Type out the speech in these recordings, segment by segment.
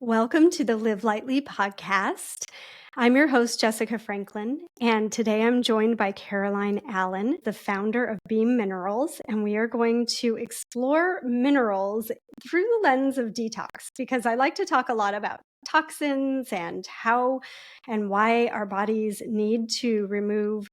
Welcome to the Live Lightly podcast. I'm your host, Jessica Franklin, and today I'm joined by Caroline Allen, the founder of Beam Minerals, and we are going to explore minerals through the lens of detox because I like to talk a lot about toxins and how and why our bodies need to remove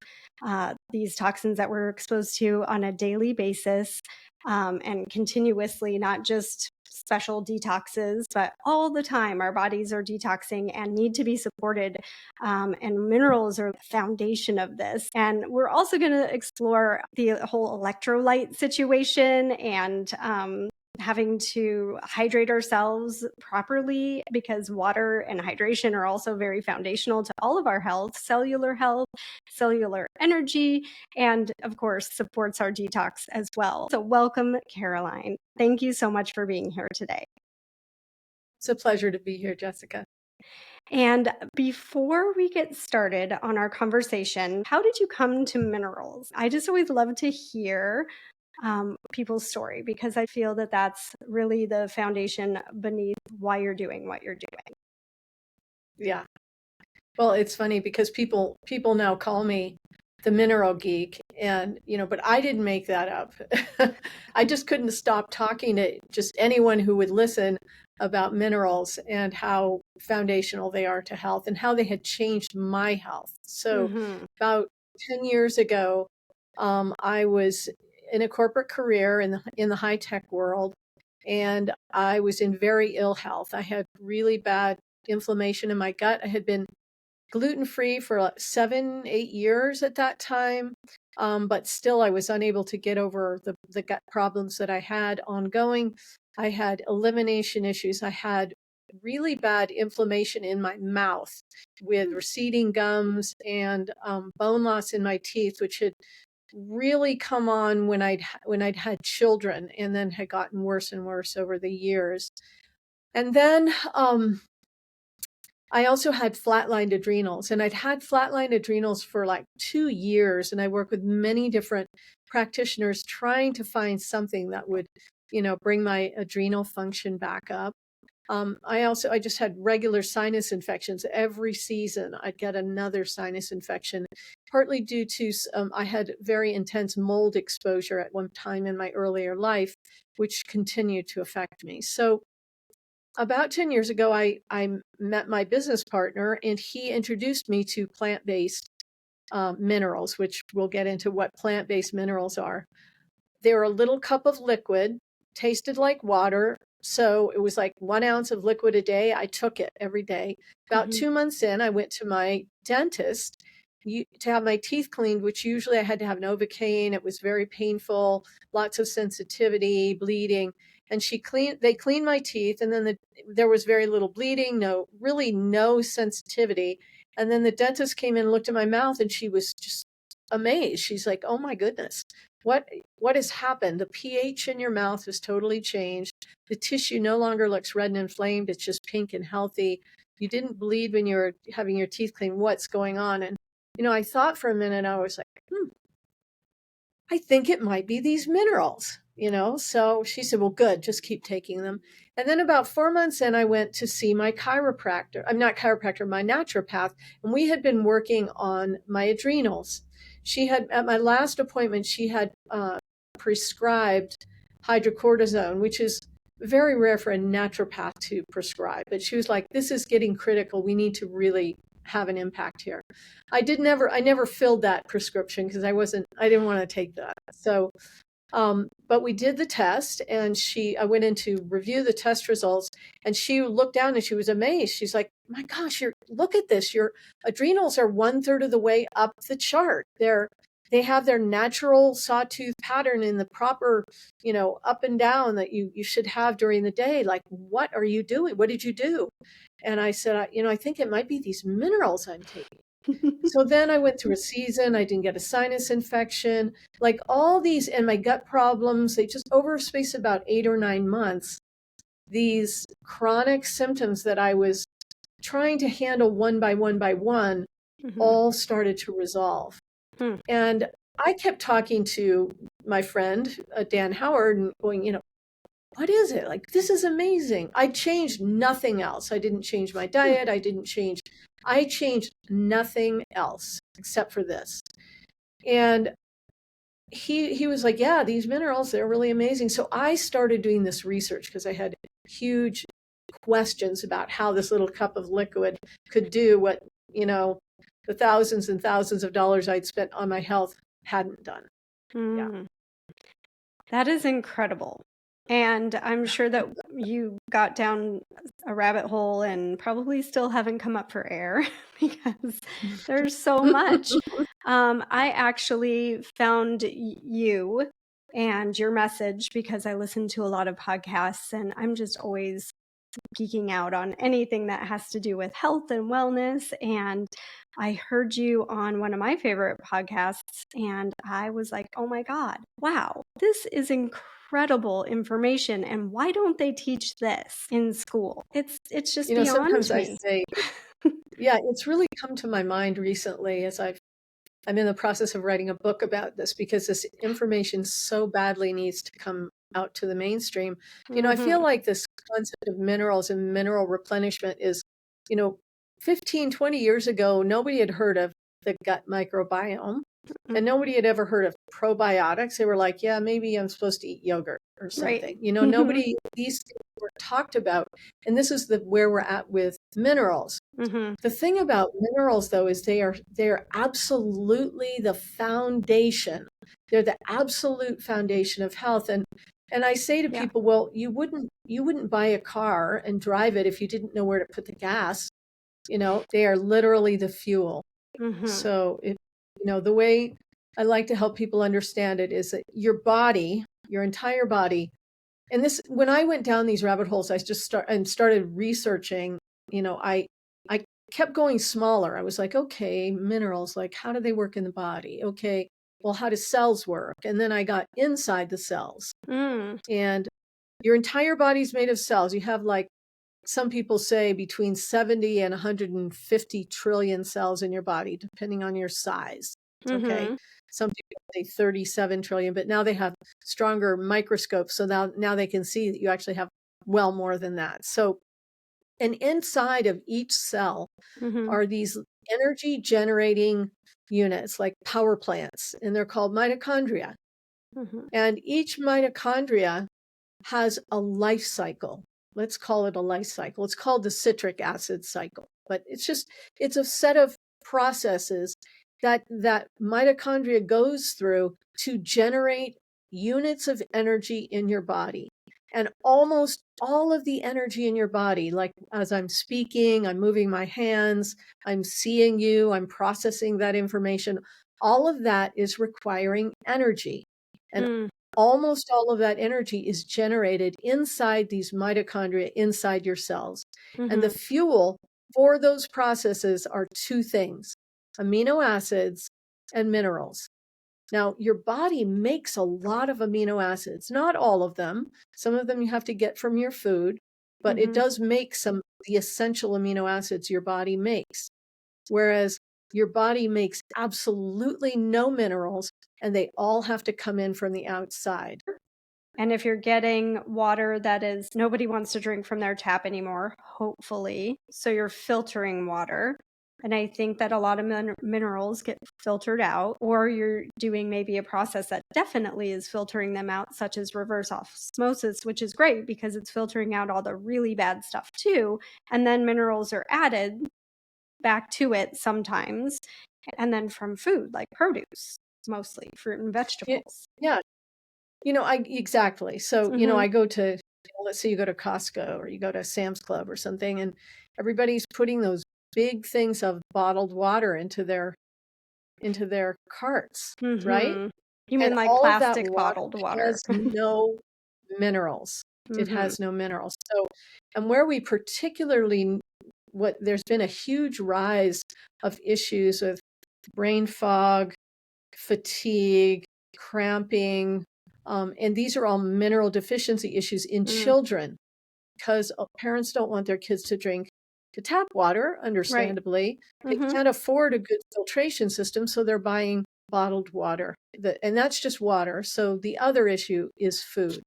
these toxins that we're exposed to on a daily basis and continuously, not just special detoxes, but all the time our bodies are detoxing and need to be supported. And minerals are the foundation of this. And we're also going to explore the whole electrolyte situation and having to hydrate ourselves properly because water and hydration are also very foundational to all of our health, cellular energy, and of course supports our detox as well. So welcome, Caroline. Thank you so much for being here today. It's a pleasure to be here, Jessica. And before we get started on our conversation, how did you come to minerals? I just always love to hear people's story because I feel that that's really the foundation beneath why you're doing what you're doing. Yeah. Well, it's funny because people now call me the mineral geek and, but I didn't make that up. I just couldn't stop talking to just anyone who would listen about minerals and how foundational they are to health and how they had changed my health. So about 10 years ago, I was in a corporate career in the high tech world, and I was in very ill health. I had really bad inflammation in my gut. I had been gluten-free for like 7-8 years at that time. But still I was unable to get over the gut problems that I had ongoing. I had elimination issues. I had really bad inflammation in my mouth with receding gums and bone loss in my teeth, which had really come on when I'd had children and then had gotten worse and worse over the years. And then I also had flatlined adrenals, and I'd had flatlined adrenals for like 2 years. And I worked with many different practitioners trying to find something that would, bring my adrenal function back up. I just had regular sinus infections every season. I'd get another sinus infection, partly due to I had very intense mold exposure at one time in my earlier life, which continued to affect me. So about 10 years ago, I met my business partner, and he introduced me to plant-based minerals, which we'll get into what plant-based minerals are. They're a little cup of liquid, tasted like water. So it was like 1 ounce of liquid a day. I took it every day. About 2 months in, I went to my dentist to have my teeth cleaned, which usually I had to have Novocaine. It was very painful, lots of sensitivity, bleeding. And they cleaned my teeth, and then there was very little bleeding, really no sensitivity. And then the dentist came in and looked at my mouth, and she was just amazed. She's like, "Oh my goodness, what has happened? The pH in your mouth has totally changed. The tissue no longer looks red and inflamed. It's just pink and healthy. You didn't bleed when you were having your teeth cleaned. What's going on?" And, I thought for a minute. I was like, I think it might be these minerals, So she said, "Well, good, just keep taking them." And then about 4 months in, I went to see my chiropractor. I'm not chiropractor, my naturopath. And we had been working on my adrenals. At my last appointment, she had prescribed hydrocortisone, which is very rare for a naturopath to prescribe. But she was like, "This is getting critical. We need to really have an impact here." I never filled that prescription because I didn't want to take that. So, but we did the test, and I went in to review the test results, and she looked down and she was amazed. She's like, "My gosh, look at this. Your adrenals are 1/3 of the way up the chart. They have their natural sawtooth pattern in the proper, up and down that you should have during the day. Like, what are you doing? What did you do?" And I said, I think it might be these minerals I'm taking." So then I went through a season. I didn't get a sinus infection, like all these, and my gut problems. They just over a space of about 8 or 9 months, these chronic symptoms that I was trying to handle one by one, all started to resolve. And I kept talking to my friend, Dan Howard, and going, what is it? Like, this is amazing. I changed nothing else. I didn't change my diet. I changed nothing else except for this. And he was like, yeah, these minerals, they're really amazing. So I started doing this research because I had huge questions about how this little cup of liquid could do what, the thousands and thousands of dollars I'd spent on my health hadn't done. Yeah. That is incredible. And I'm sure that you got down a rabbit hole and probably still haven't come up for air because there's so much. I actually found you and your message because I listen to a lot of podcasts and I'm just always geeking out on anything that has to do with health and wellness. And I heard you on one of my favorite podcasts and I was like, oh my God, wow, this is incredible information. And why don't they teach this in school? It's just beyond sometimes me. I say, yeah, it's really come to my mind recently as I'm in the process of writing a book about this because this information so badly needs to come out to the mainstream. I feel like this concept of minerals and mineral replenishment is, 15, 20 years ago, nobody had heard of the gut microbiome and nobody had ever heard of probiotics. They were like, yeah, maybe I'm supposed to eat yogurt or something. Right. Nobody, these things were talked about. And this is where we're at with minerals. The thing about minerals, though, is they're absolutely the foundation. They're the absolute foundation of health. And I say to people, well, you wouldn't buy a car and drive it if you didn't know where to put the gas. They are literally the fuel. So the way I like to help people understand it is that your body, your entire body, and this, when I went down these rabbit holes, I just started researching. I kept going smaller. I was like, okay, minerals, like how do they work in the body? Okay, well, how do cells work? And then I got inside the cells. And your entire body's made of cells. You have, like, some people say between 70 and 150 trillion cells in your body, depending on your size. Okay. Some people say 37 trillion, but now they have stronger microscopes. So now they can see that you actually have well more than that. So, and inside of each cell are these energy generating units, like power plants, and they're called mitochondria. And each mitochondria has a life cycle. Let's call it a life cycle. It's called the citric acid cycle, but it's a set of processes that mitochondria goes through to generate units of energy in your body. And almost all of the energy in your body, like as I'm speaking, I'm moving my hands, I'm seeing you, I'm processing that information, all of that is requiring energy. And almost all of that energy is generated inside these mitochondria, inside your cells. And the fuel for those processes are two things: amino acids and minerals. Now, your body makes a lot of amino acids, not all of them. Some of them you have to get from your food, but it does make some of the essential amino acids your body makes. Whereas your body makes absolutely no minerals, and they all have to come in from the outside. And if you're getting water that is, nobody wants to drink from their tap anymore, hopefully. So you're filtering water. And I think that a lot of minerals get filtered out, or you're doing maybe a process that definitely is filtering them out, such as reverse osmosis, which is great because it's filtering out all the really bad stuff too. And then minerals are added back to it sometimes. And then from food, like produce, mostly fruit and vegetables. Yeah. Exactly. So, I go to, let's say you go to Costco or you go to Sam's Club or something, and everybody's putting those big things of bottled water into their carts, right? You mean And like all of that plastic water bottled water? has no minerals. It has no minerals. So, and where we particularly, there's been a huge rise of issues with brain fog, fatigue, cramping, and these are all mineral deficiency issues in children, because parents don't want their kids to drink the tap water, understandably. They can't afford a good filtration system, so they're buying bottled water. And that's just water. So the other issue is food.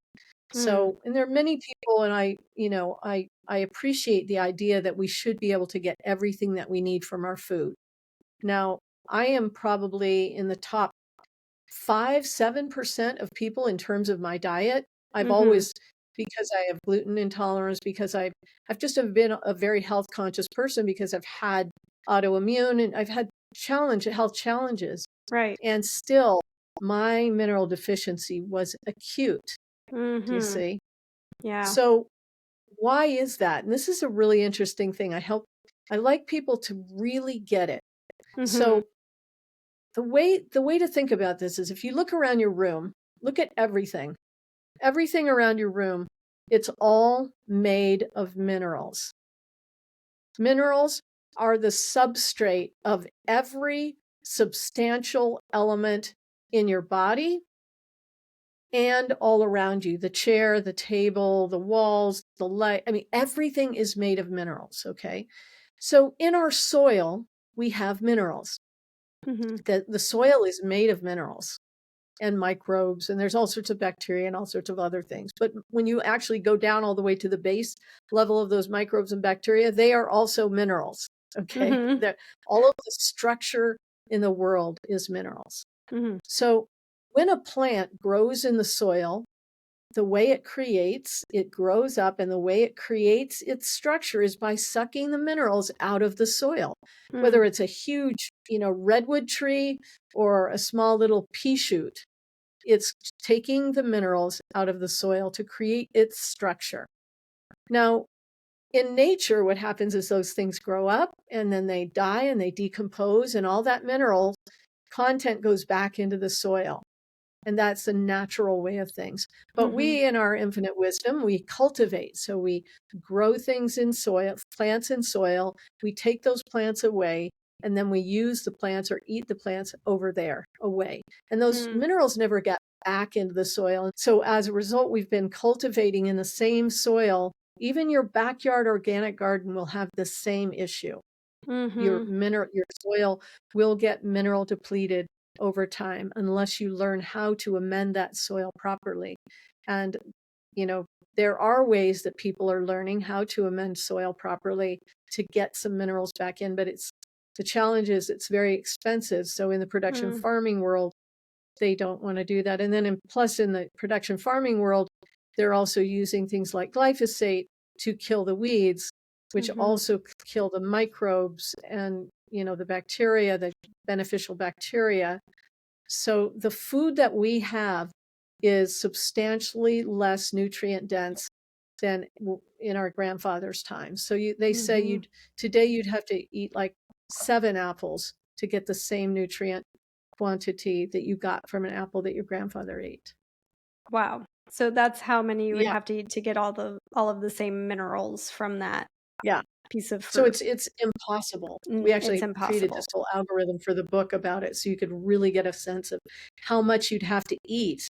Mm. So, and there are many people, and I appreciate the idea that we should be able to get everything that we need from our food. Now, I am probably in the top 5, 7% of people in terms of my diet. I've Mhm. always, because I have gluten intolerance, because I've just have been a very health conscious person, because I've had autoimmune and I've had health challenges, Right. and still my mineral deficiency was acute. Do you Mhm. see? Yeah. So why is that? And this is a really interesting thing. I like people to really get it. Mhm. So the way to think about this is, if you look around your room, look at everything around your room, it's all made of minerals. Minerals are the substrate of every substantial element in your body and all around you. The chair, the table, the walls, the light. I mean, everything is made of minerals. Okay. So in our soil, we have minerals. Mhm. The soil is made of minerals and microbes, and there's all sorts of bacteria and all sorts of other things. But when you actually go down all the way to the base level of those microbes and bacteria, they are also minerals. Okay. Mhm. All of the structure in the world is minerals. Mhm. So when a plant grows in the soil, the way it grows up, and the way it creates its structure is by sucking the minerals out of the soil. Mm. Whether it's a huge, redwood tree or a small little pea shoot, it's taking the minerals out of the soil to create its structure. Now, in nature, what happens is those things grow up and then they die and they decompose, and all that mineral content goes back into the soil. And that's the natural way of things. But Mhm. we, in our infinite wisdom, we cultivate. So we grow things in soil, plants in soil. We take those plants away, and then we use the plants or eat the plants over there away. And those Mm. minerals never get back into the soil. So as a result, we've been cultivating in the same soil. Even your backyard organic garden will have the same issue. Mhm. Your soil will get mineral depleted over time unless you learn how to amend that soil properly. And you know there are ways that people are learning how to amend soil properly to get some minerals back in, but the challenge is it's very expensive. So in the production Mm. farming world, they don't want to do that. And then plus in the production farming world, they're also using things like glyphosate to kill the weeds, which Mhm. also kill the microbes and the bacteria, the beneficial bacteria. So the food that we have is substantially less nutrient dense than in our grandfather's time. So they say Mhm. today you'd have to eat like 7 apples to get the same nutrient quantity that you got from an apple that your grandfather ate. Wow. So that's how many you would Yeah, have to eat to get all of the same minerals from that yeah. piece of So fruit. it's impossible. We It's actually created impossible. this whole algorithm for the book about it, so you could really get a sense of how much you'd have to eat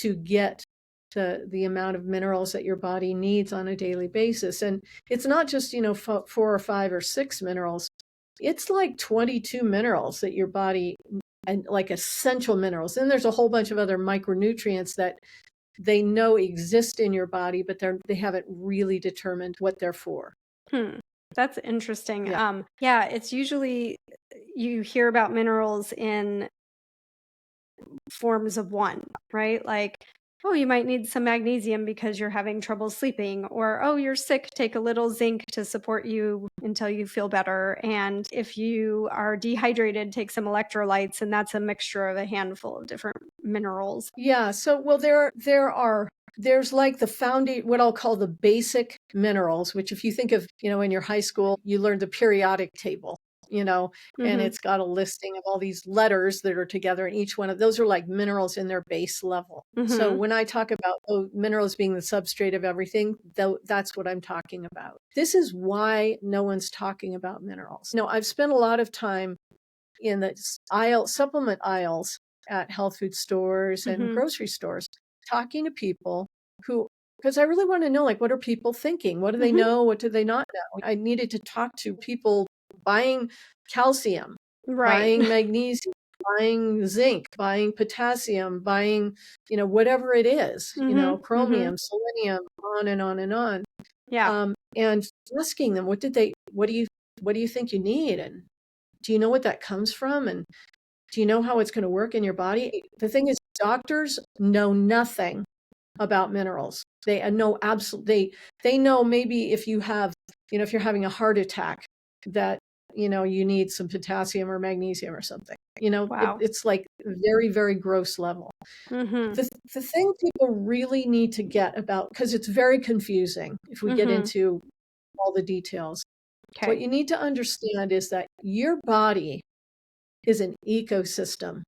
to get to the amount of minerals that your body needs on a daily basis. And it's not just, 4 or 5 or 6 minerals. It's like 22 minerals that your body, and like essential minerals. Then there's a whole bunch of other micronutrients that they know exist in your body, but they haven't really determined what they're for. Hmm. That's interesting. Yeah. Yeah, it's usually you hear about minerals in forms of one, right? Like, oh, you might need some magnesium because you're having trouble sleeping, or oh, you're sick, take a little zinc to support you until you feel better. And if you are dehydrated, take some electrolytes, and that's a mixture of a handful of different minerals. Yeah. So, well, there's like the foundation, what I'll call the basic minerals, which if you think of, in your high school, you learned the periodic table, and Mm-hmm. it's got a listing of all these letters that are together, and each one of those are like minerals in their base level. So Mm-hmm. when I talk about minerals being the substrate of everything, though, that's what I'm talking about. This is why no one's talking about minerals. I've spent a lot of time in the supplement aisles at health food stores and Mm-hmm. grocery stores, talking to people who, because I really want to know, like, what are people thinking? What do they Mm-hmm. know? What do they not know? I needed to talk to people buying calcium, Right. buying magnesium, buying zinc, buying potassium, buying, whatever it is, chromium, selenium, on and on and on. Yeah. And asking them, what do you think you need? And do you know what that comes from? And do you know how it's going to work in your body? The thing is, doctors know nothing about minerals. They know absolutely, they know maybe if you have, if you're having a heart attack, that, you need some potassium or magnesium or something. Wow. It's like very, very gross level. The thing people really need to get about, because it's very confusing if we get into all the details. What Okay. you need to understand is that your body is an ecosystem.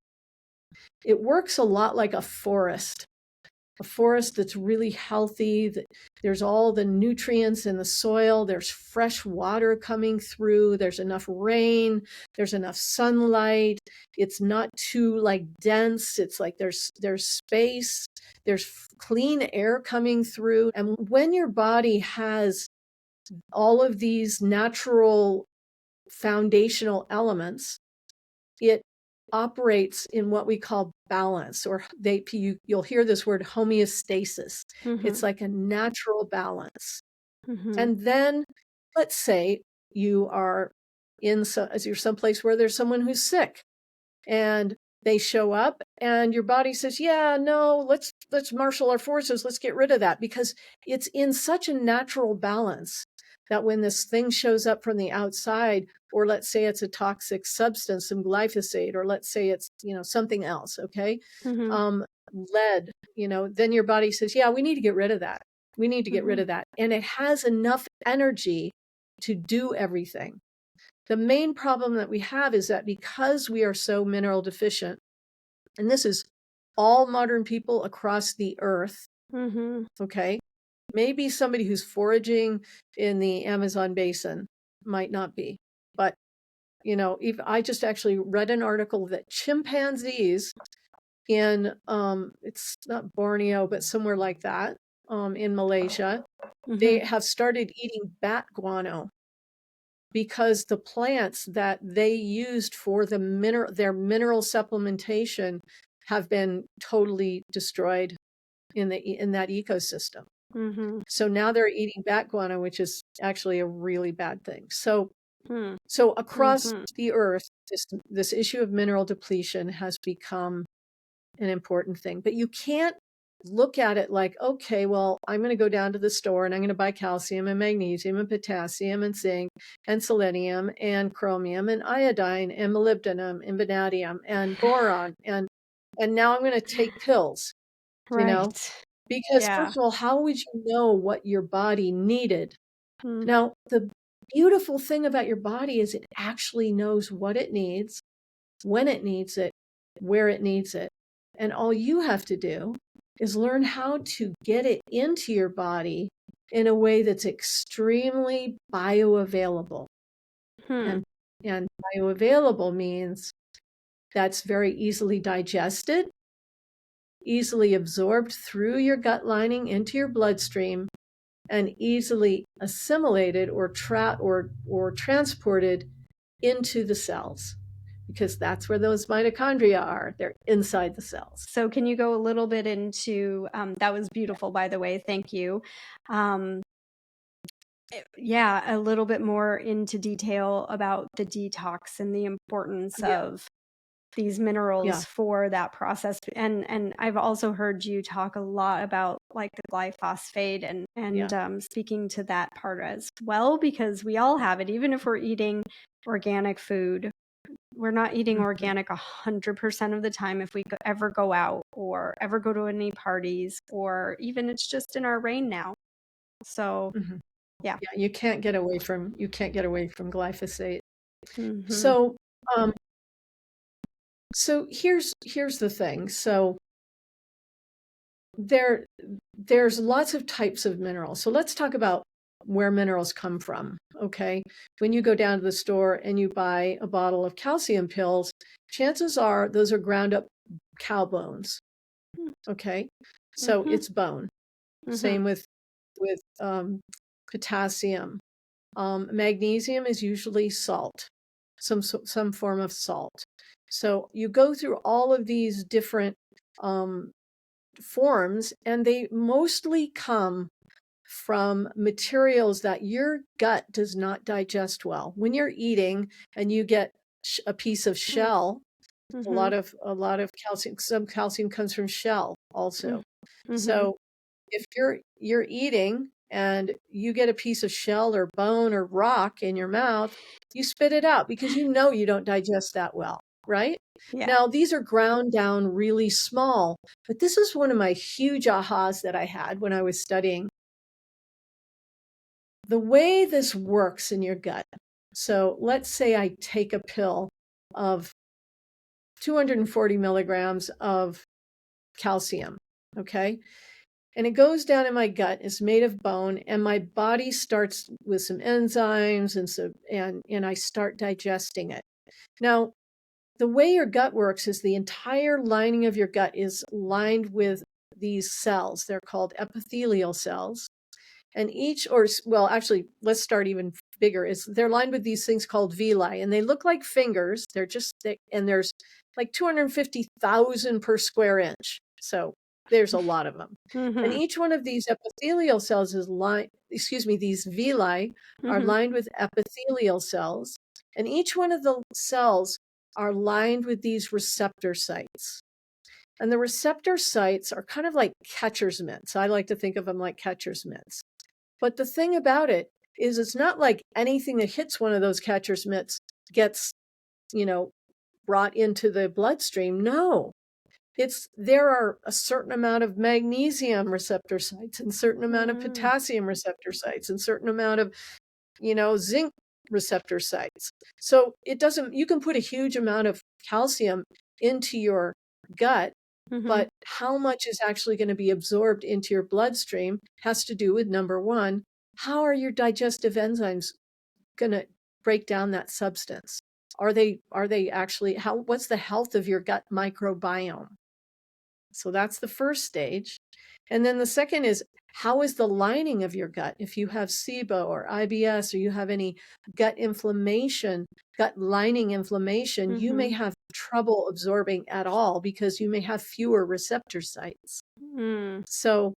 It works a lot like a forest that's really healthy. There's all the nutrients in the soil. There's fresh water coming through. There's enough rain. There's enough sunlight. It's not too dense. It's like there's space. There's clean air coming through. And when your body has all of these natural foundational elements, it operates in what we call balance, or you'll hear this word homeostasis. It's like a natural balance. And then let's say you are you're someplace where there's someone who's sick, and they show up and your body says, yeah, no, let's marshal our forces. Let's get rid of that, because it's in such a natural balance that when this thing shows up from the outside, or let's say it's a toxic substance, some glyphosate, or let's say it's, something else. Okay. Lead, then your body says, yeah, we need to get rid of that. We need to get rid of that. And it has enough energy to do everything. The main problem that we have is that because we are so mineral deficient, and this is all modern people across the earth, okay, maybe somebody who's foraging in the Amazon basin might not be, but I just actually read an article that chimpanzees in it's not Borneo, but somewhere like that, in Malaysia, they have started eating bat guano, because the plants that they used for their mineral supplementation have been totally destroyed in that ecosystem. So now they're eating bat guano, which is actually a really bad thing. So across the earth, this issue of mineral depletion has become an important thing. But you can't look at it like, okay, well, I'm going to go down to the store and I'm going to buy calcium and magnesium and potassium and zinc and selenium and chromium and iodine and molybdenum and vanadium and boron, and now I'm going to take pills, Right. because Yeah. first of all, how would you know what your body needed? Now, the beautiful thing about your body is it actually knows what it needs, when it needs it, where it needs it. And all you have to do is learn how to get it into your body in a way that's extremely bioavailable. And bioavailable means that's very easily digested, easily absorbed through your gut lining into your bloodstream, and easily assimilated or transported into the cells, because that's where those mitochondria are. They're inside the cells. So can you go a little bit into, that was beautiful, by the way, thank you. A little bit more into detail about the detox and the importance of these minerals for that process. And I've also heard you talk a lot about like the glyphosate and speaking to that part as well, because we all have it. Even if we're eating organic food, we're not eating organic 100% of the time if we ever go out or ever go to any parties, or even it's just in our rain now. So yeah, you can't get away from glyphosate. So here's the thing. So there's lots of types of minerals. So let's talk about where minerals come from. Okay, when you go down to the store and you buy a bottle of calcium pills, chances are those are ground up cow bones. Okay, so it's bone. Same with potassium. Magnesium is usually salt, some form of salt. So you go through all of these different forms, and they mostly come from materials that your gut does not digest well. When you're eating and you get a piece of shell, a lot of calcium, some calcium comes from shell also. So if you're eating and you get a piece of shell or bone or rock in your mouth, you spit it out because you know you don't digest that well, right? Yeah. Now, these are ground down really small, but this is one of my huge ahas that I had when I was studying the way this works in your gut. So let's say I take a pill of 240 milligrams of calcium, okay? And it goes down in my gut. It's made of bone, and my body starts with some enzymes and I start digesting it. Now, the way your gut works is the entire lining of your gut is lined with these cells. They're called epithelial cells. And actually, let's start even bigger. They're lined with these things called villi, and they look like fingers. They're just thick, and there's like 250,000 per square inch. So there's a lot of them. And each one of these epithelial cells these villi are lined with epithelial cells. And each one of the cells are lined with these receptor sites. And the receptor sites are kind of like catcher's mitts. I like to think of them like catcher's mitts. But the thing about it is it's not like anything that hits one of those catcher's mitts gets, brought into the bloodstream. No, there are a certain amount of magnesium receptor sites and certain amount of potassium receptor sites and certain amount of, zinc receptor sites. So you can put a huge amount of calcium into your gut, but how much is actually going to be absorbed into your bloodstream has to do with, number one, how are your digestive enzymes going to break down that substance? Are they actually, what's the health of your gut microbiome? So that's the first stage. And then the second is, how is the lining of your gut? If you have SIBO or IBS, or you have any gut inflammation, gut lining inflammation, you may have trouble absorbing at all because you may have fewer receptor sites. So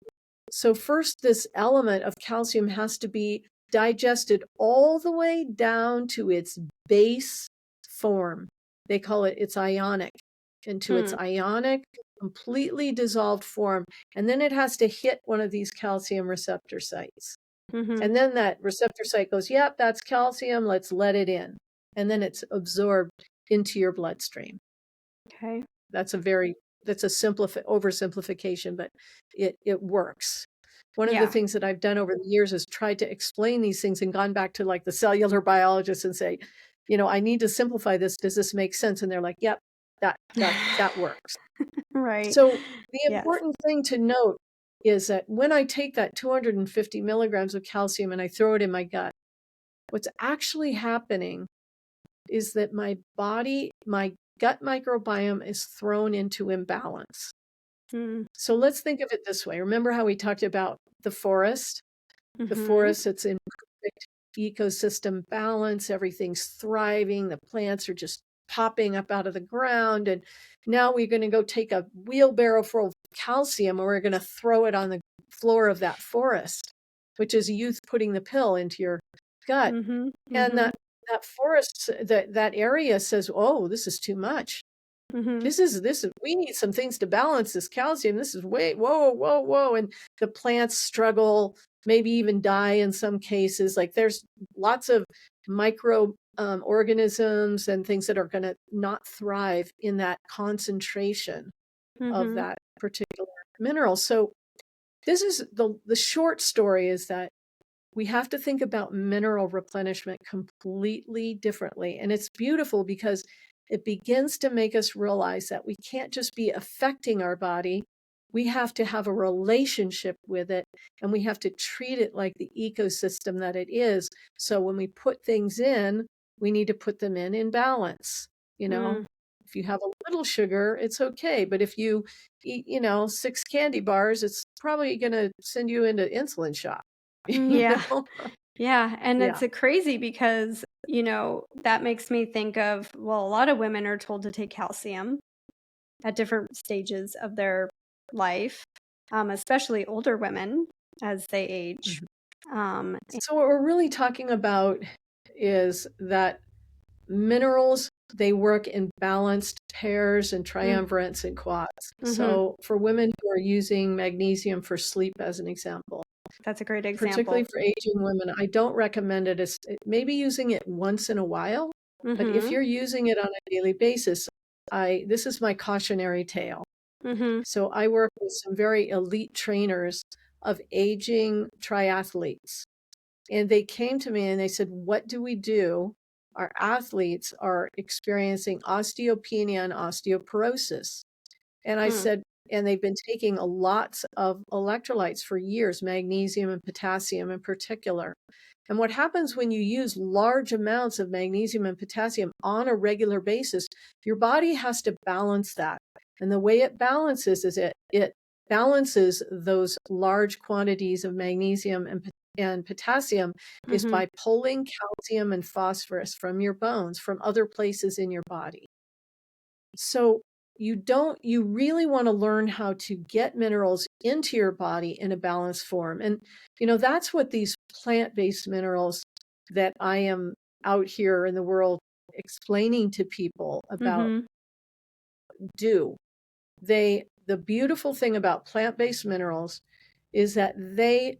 first, this element of calcium has to be digested all the way down to its base form. They call it its ionic, into its ionic, completely dissolved form. And then it has to hit one of these calcium receptor sites. And then that receptor site goes, yep, that's calcium, let's let it in. And then it's absorbed into your bloodstream. Okay. That's a oversimplification, but it works. One of the things that I've done over the years is tried to explain these things and gone back to like the cellular biologists and say, I need to simplify this. Does this make sense? And they're like, yep, that works. Right. So the important thing to note is that when I take that 250 milligrams of calcium and I throw it in my gut, what's actually happening is that my gut microbiome is thrown into imbalance. So let's think of it this way. Remember how we talked about the forest? The forest, it's in perfect ecosystem balance. Everything's thriving. The plants are just popping up out of the ground. And now we're going to go take a wheelbarrow full of calcium and we're going to throw it on the floor of that forest, which is youth putting the pill into your gut. And that forest, that area says, oh, this is too much. This is, we need some things to balance this calcium. This is whoa. And the plants struggle, maybe even die in some cases. Like there's lots of micro organisms and things that are going to not thrive in that concentration of that particular mineral. So this is the short story is that we have to think about mineral replenishment completely differently. And it's beautiful because it begins to make us realize that we can't just be affecting our body. We have to have a relationship with it and we have to treat it like the ecosystem that it is. So when we put things in, we need to put them in balance. If you have a little sugar, it's okay. But if you eat, 6 candy bars, it's probably going to send you into insulin shock. Yeah. Yeah. And Yeah. it's crazy because that makes me think of, well, a lot of women are told to take calcium at different stages of their life, especially older women as they age. So what we're really talking about is that minerals, they work in balanced pairs and triumvirates and quads. So for women who are using magnesium for sleep, as an example, That's a great example. particularly for aging women, I don't recommend it as maybe using it once in a while. But if you're using it on a daily basis, this is my cautionary tale. So I work with some very elite trainers of aging triathletes. And they came to me and they said, what do we do? Our athletes are experiencing osteopenia and osteoporosis. And I said, and they've been taking lots of electrolytes for years, magnesium and potassium in particular. And what happens when you use large amounts of magnesium and potassium on a regular basis, your body has to balance that. And the way it balances is it balances those large quantities of magnesium and potassium is by pulling calcium and phosphorus from your bones, from other places in your body. So you really want to learn how to get minerals into your body in a balanced form. And, that's what these plant-based minerals that I am out here in the world explaining to people about do. The beautiful thing about plant-based minerals is that they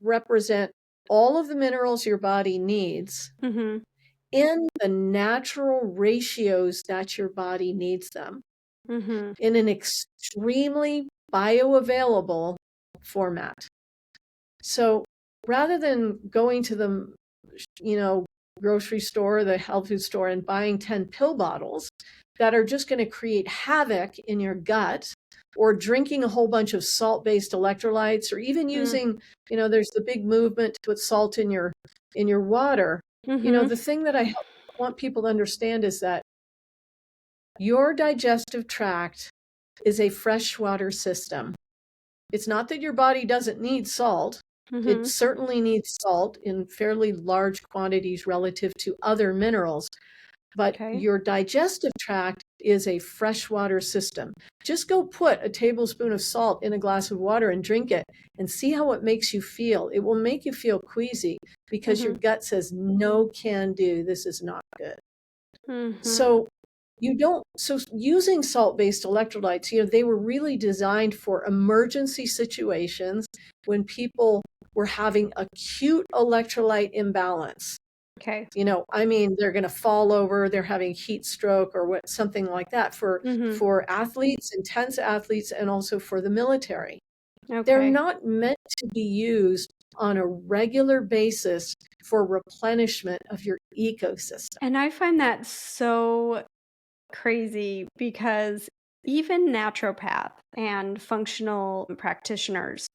represent all of the minerals your body needs in the natural ratios that your body needs them in an extremely bioavailable format. So rather than going to the, grocery store, the health food store, and buying 10 pill bottles that are just going to create havoc in your gut, or drinking a whole bunch of salt-based electrolytes, or even using, there's the big movement to put salt in your water. The thing that I want people to understand is that your digestive tract is a freshwater system. It's not that your body doesn't need salt. It certainly needs salt in fairly large quantities relative to other minerals. But your digestive tract is a freshwater system. Just go put a tablespoon of salt in a glass of water and drink it and see how it makes you feel. It will make you feel queasy because your gut says, no can do, this is not good. So using salt-based electrolytes, they were really designed for emergency situations when people were having acute electrolyte imbalance. They're going to fall over, they're having heat stroke or something like that for athletes, intense athletes, and also for the military. They're not meant to be used on a regular basis for replenishment of your ecosystem. And I find that so crazy because even naturopath and functional practitioners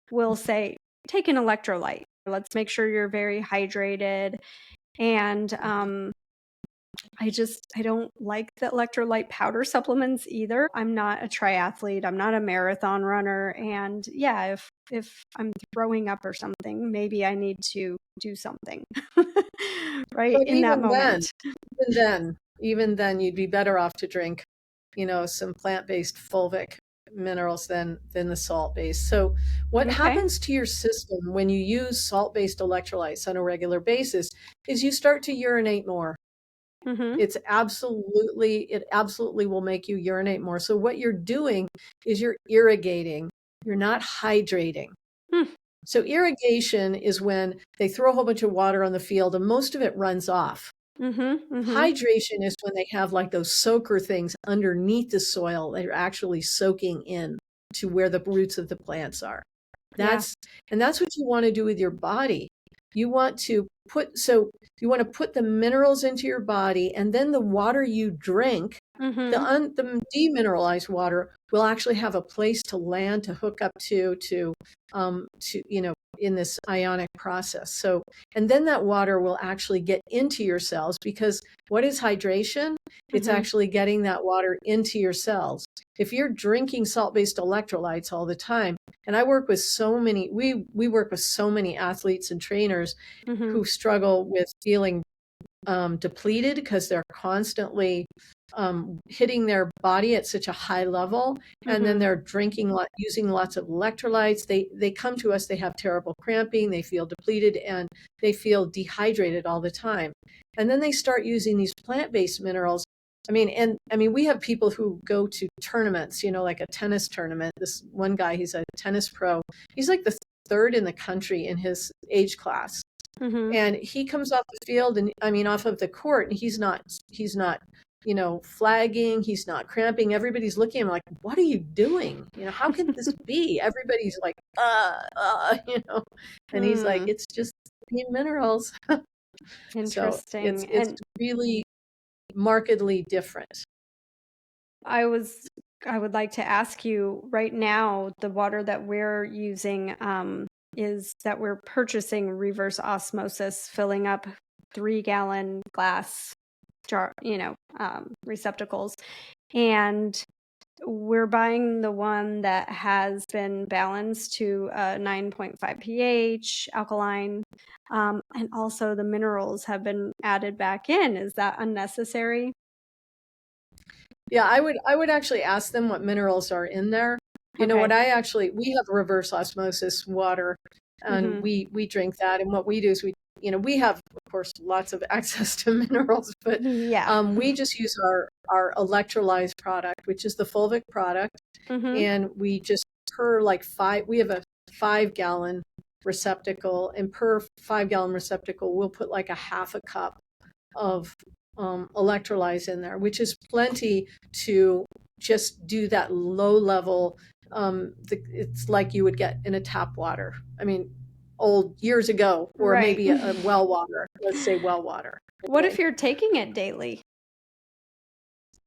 will say, take an electrolyte. Let's make sure you're very hydrated. And I don't like the electrolyte powder supplements either. I'm not a triathlete. I'm not a marathon runner. And yeah, if I'm throwing up or something, maybe I need to do something right But in that moment. Even then, you'd be better off to drink, some plant-based fulvic minerals than the salt-based. So what happens to your system when you use salt-based electrolytes on a regular basis is you start to urinate more. It absolutely will make you urinate more. So what you're doing is you're irrigating, you're not hydrating. So irrigation is when they throw a whole bunch of water on the field and most of it runs off. Hydration is when they have like those soaker things underneath the soil that are actually soaking in to where the roots of the plants are. That's what you want to do with your body. You want to put the minerals into your body, and then the water you drink, the demineralized water, will actually have a place to land, to hook up to in this ionic process. So, and then that water will actually get into your cells, because what is hydration? It's actually getting that water into your cells. If you're drinking salt-based electrolytes all the time, and I work with we work with so many athletes and trainers who struggle with feeling depleted because they're constantly hitting their body at such a high level, and then they're using lots of electrolytes. They come to us, they have terrible cramping, they feel depleted, and they feel dehydrated all the time. And then they start using these plant-based minerals. We have people who go to tournaments, like a tennis tournament. This one guy, he's a tennis pro. He's like the third in the country in his age class. And he comes off the field and off of the court, and he's not flagging, he's not cramping. Everybody's looking at him like, what are you doing? How can this be? Everybody's like, and he's like, it's just the minerals. Interesting. So it's really markedly different. I would like to ask you right now, the water that we're using is that we're purchasing reverse osmosis, filling up 3-gallon glass jar, receptacles. And we're buying the one that has been balanced to 9.5 pH, alkaline, and also the minerals have been added back in. Is that unnecessary? Yeah, I would actually ask them what minerals are in there. We have reverse osmosis water, and we drink that. And what we do is we have, of course, lots of access to minerals, but we just use our electrolyzed product, which is the fulvic product. And we just we have a 5-gallon receptacle, and per 5-gallon receptacle, we'll put like a half a cup of electrolytes in there, which is plenty to just do that low level. It's like you would get in a tap water. Old years ago, or maybe a well water. Let's say well water. What if you're taking it daily?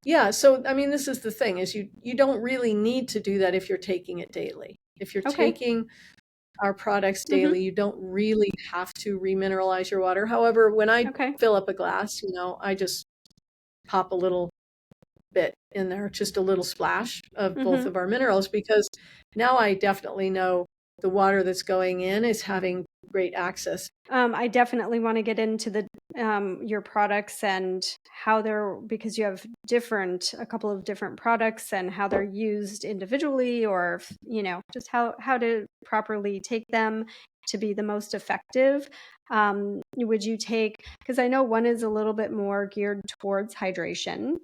Yeah, so this is the thing: is you don't really need to do that if you're taking it daily. If you're taking our products daily, you don't really have to remineralize your water. However, when I fill up a glass, I just pop a little bit in there, just a little splash of both of our minerals, because now I definitely know the water that's going in is having great access. I definitely want to get into the your products and how because you have a couple of different products and how they're used individually, or just how to properly take them to be the most effective. Would you take, because I know one is a little bit more geared towards hydration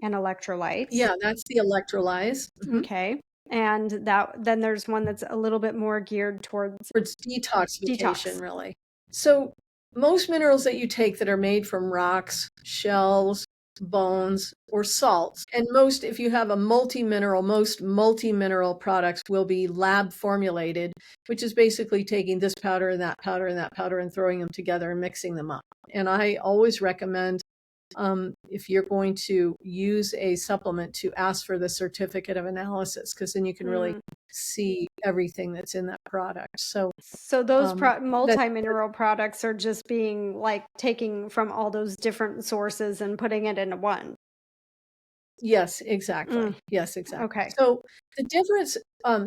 and electrolytes. Yeah, that's the electrolytes. Okay. And then there's one that's a little bit more geared towards detoxification, really. So most minerals that you take that are made from rocks, shells, bones, or salts, and if you have most multi-mineral products will be lab formulated, which is basically taking this powder and that powder and that powder and throwing them together and mixing them up. And I always recommend, if you're going to use a supplement, to ask for the certificate of analysis, because then you can really see everything that's in that product. So those multi-mineral products are just being like taking from all those different sources and putting it into one. Yes, exactly. Yes, exactly. Okay. So the difference,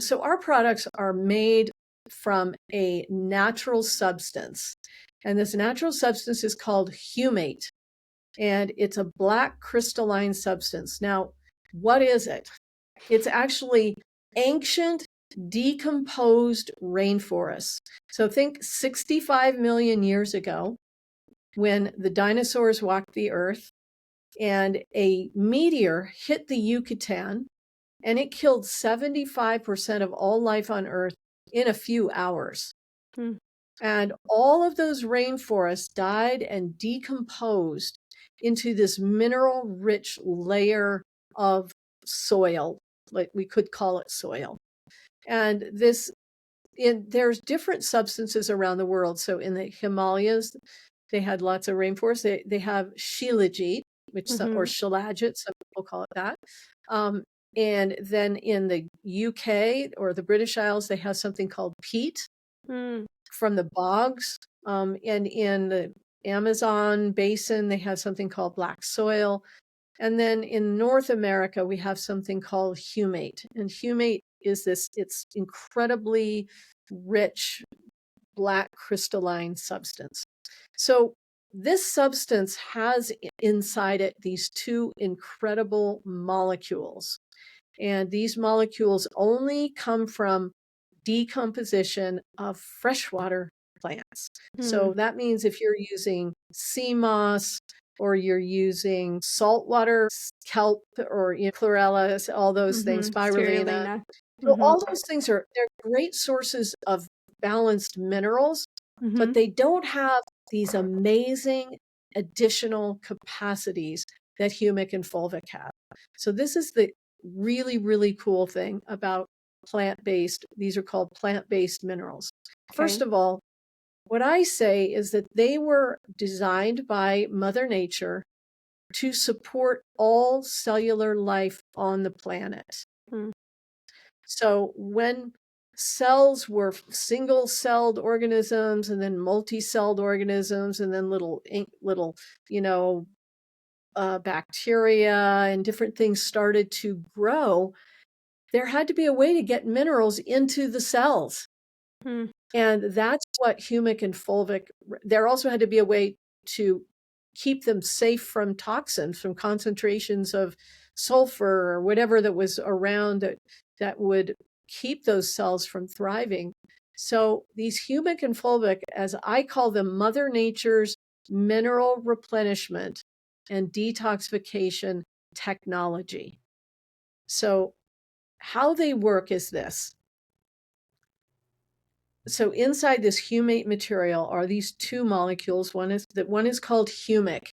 so our products are made from a natural substance, and this natural substance is called humate. And it's a black crystalline substance. Now, what is it? It's actually ancient decomposed rainforests. So think 65 million years ago, when the dinosaurs walked the earth, and a meteor hit the Yucatan, and it killed 75% of all life on Earth in a few hours. And all of those rainforests died and decomposed into this mineral-rich layer of soil, like we could call it soil. And there's different substances around the world. So in the Himalayas, they had lots of rainforests. They have shilajit, or shilajit, some people call it that. And then in the UK or the British Isles, they have something called peat from the bogs. And in the Amazon basin, they have something called black soil. And then in North America, we have something called humate. And humate is it's incredibly rich black crystalline substance. So this substance has inside it these two incredible molecules. And these molecules only come from decomposition of freshwater plants. So that means if you're using sea moss or you're using saltwater kelp or chlorella, all those things, spirulina. Spirulina. So all those things they're great sources of balanced minerals, but they don't have these amazing additional capacities that humic and fulvic have. So this is the really, really cool thing about plant-based, these are called plant-based minerals. First of all, what I say is that they were designed by Mother Nature to support all cellular life on the planet. So when cells were single-celled organisms and then multi-celled organisms and then little bacteria and different things started to grow, there had to be a way to get minerals into the cells. And that's what humic and fulvic, there also had to be a way to keep them safe from toxins, from concentrations of sulfur or whatever that was around that would keep those cells from thriving. So these humic and fulvic, as I call them, Mother Nature's mineral replenishment and detoxification technology. So how they work is this. So inside this humate material are these two molecules. One is called humic,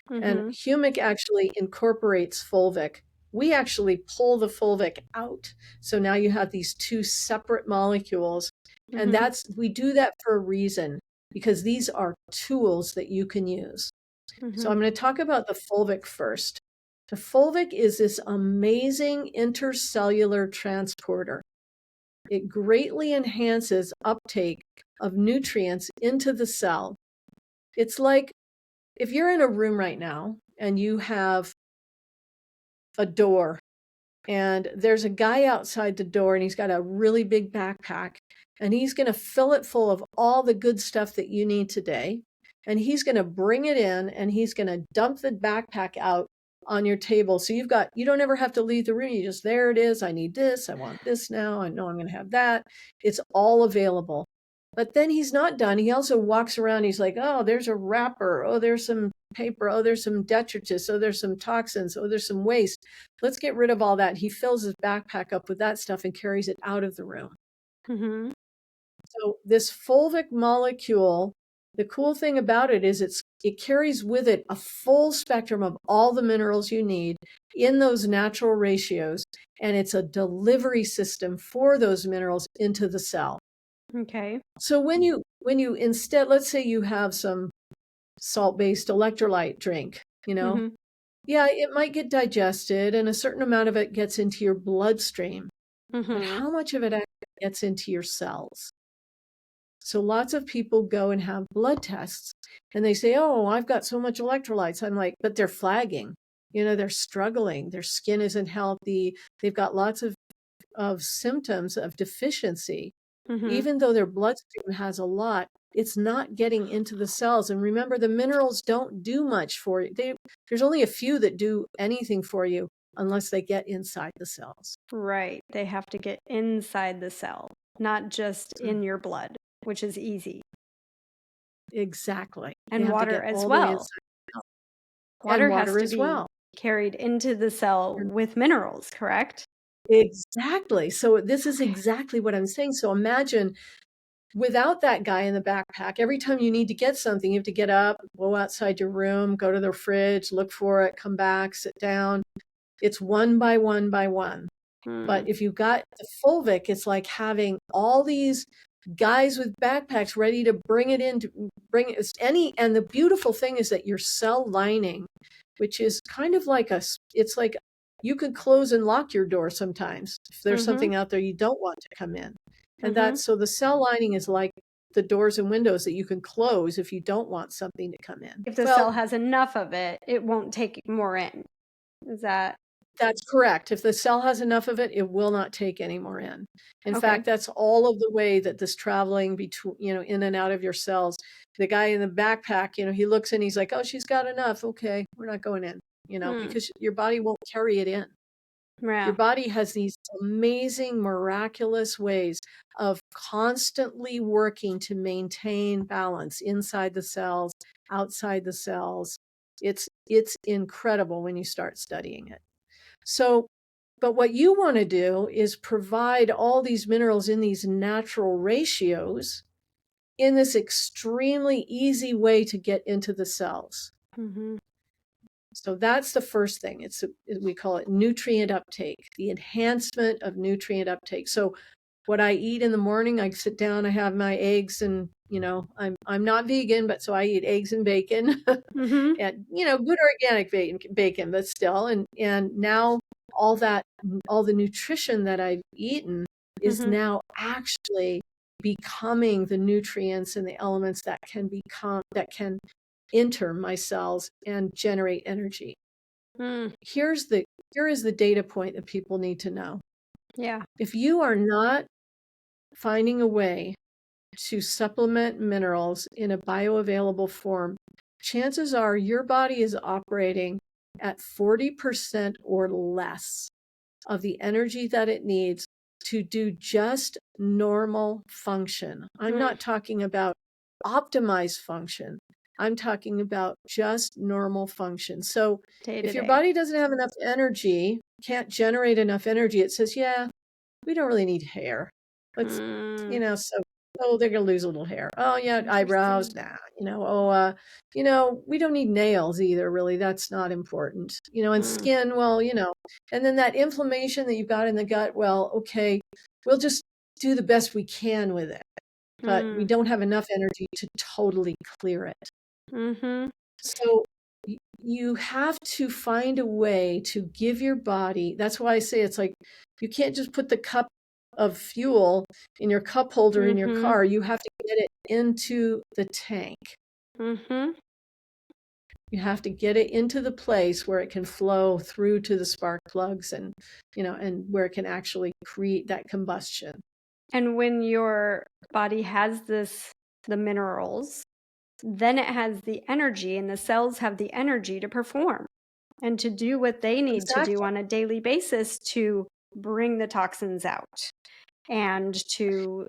and humic actually incorporates fulvic. We actually pull the fulvic out. So now you have these two separate molecules, and we do that for a reason, because these are tools that you can use. So I'm going to talk about the fulvic first. The fulvic is this amazing intercellular transporter. It greatly enhances uptake of nutrients into the cell. It's like if you're in a room right now and you have a door and there's a guy outside the door and he's got a really big backpack and he's going to fill it full of all the good stuff that you need today. And he's going to bring it in and he's going to dump the backpack out on your table. So you don't ever have to leave the room. You just, there it is. I need this. I want this now. I know I'm going to have that. It's all available. But then he's not done. He also walks around. He's like, oh, there's a wrapper. Oh, there's some paper. Oh, there's some detritus. Oh, there's some toxins. Oh, there's some waste. Let's get rid of all that. He fills his backpack up with that stuff and carries it out of the room. So this fulvic molecule, the cool thing about it is it carries with it a full spectrum of all the minerals you need in those natural ratios, and it's a delivery system for those minerals into the cell. Okay. So when you instead, let's say you have some salt-based electrolyte drink, yeah, it might get digested and a certain amount of it gets into your bloodstream, but how much of it actually gets into your cells? So lots of people go and have blood tests and they say, oh, I've got so much electrolytes. I'm like, but they're flagging, they're struggling. Their skin isn't healthy. They've got lots of symptoms of deficiency. Even though their bloodstream has a lot, it's not getting into the cells. And remember, the minerals don't do much for you. There's only a few that do anything for you unless they get inside the cells. Right. They have to get inside the cell, not just in your blood, which is easy. Exactly. And water as well. Water has to be carried into the cell with minerals, correct? Exactly. So this is exactly what I'm saying. So imagine without that guy in the backpack, every time you need to get something, you have to get up, go outside your room, go to the fridge, look for it, come back, sit down. It's one by one by one. But if you've got the fulvic, it's like having all these guys with backpacks ready to bring it in, and the beautiful thing is that your cell lining, which is kind of like it's like you could close and lock your door sometimes if there's something out there you don't want to come in. And so the cell lining is like the doors and windows that you can close if you don't want something to come in. If the cell has enough of it, it won't take more in. Is that? That's correct. If the cell has enough of it, it will not take any more in. In fact, that's all of the way that this traveling between, in and out of your cells. the guy in the backpack, he looks in, he's like, oh, she's got enough. Okay, we're not going in, because your body won't carry it in. Your Yeah. body has these amazing, miraculous ways of constantly working to maintain balance inside the cells, outside the cells. It's incredible when you start studying it. So, but what you want to do is provide all these minerals in these natural ratios in this extremely easy way to get into the cells. Mm-hmm. So that's the first thing. We call it nutrient uptake, the enhancement of nutrient uptake. So what I eat in the morning, I sit down, I have my eggs, and I'm not vegan, but so I eat eggs and bacon, Mm-hmm. and good organic bacon, but still, and now all the nutrition that I've eaten is Mm-hmm. now actually becoming the nutrients and the elements that can enter my cells and generate energy. Mm. Here is the data point that people need to know. Yeah. If you are not finding a way to supplement minerals in a bioavailable form, chances are your body is operating at 40% or less of the energy that it needs to do just normal function. I'm not talking about optimized function. I'm talking about just normal function. So Day to if your day. body doesn't have enough energy, can't generate enough energy, it says, yeah, we don't really need hair. Let's, so they're going to lose a little hair. Oh yeah, eyebrows, nah, we don't need nails either, really. That's not important. And skin, well, and then that inflammation that you've got in the gut, well, okay, we'll just do the best we can with it, but we don't have enough energy to totally clear it. Mm-hmm. So you have to find a way to give your body, that's why I say it's like, you can't just put the cup of fuel in your cup holder in your car. You have to get it into the tank. Mm-hmm. You have to get it into the place where it can flow through to the spark plugs and where it can actually create that combustion. And when your body has the minerals, then it has the energy, and the cells have the energy to perform and to do what they need to do Exactly. on a daily basis to bring the toxins out and to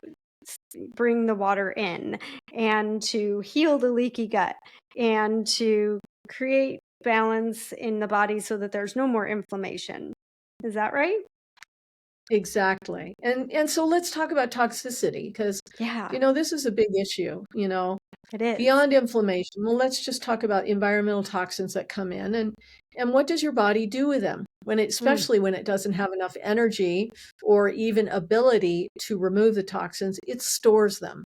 bring the water in and to heal the leaky gut and to create balance in the body so that there's no more inflammation. Is that right? Exactly. And so let's talk about toxicity, because Yeah, this is a big issue, it is. beyond inflammation. Well, let's just talk about environmental toxins that come in, and what does your body do with them especially when it doesn't have enough energy or even ability to remove the toxins. It stores them.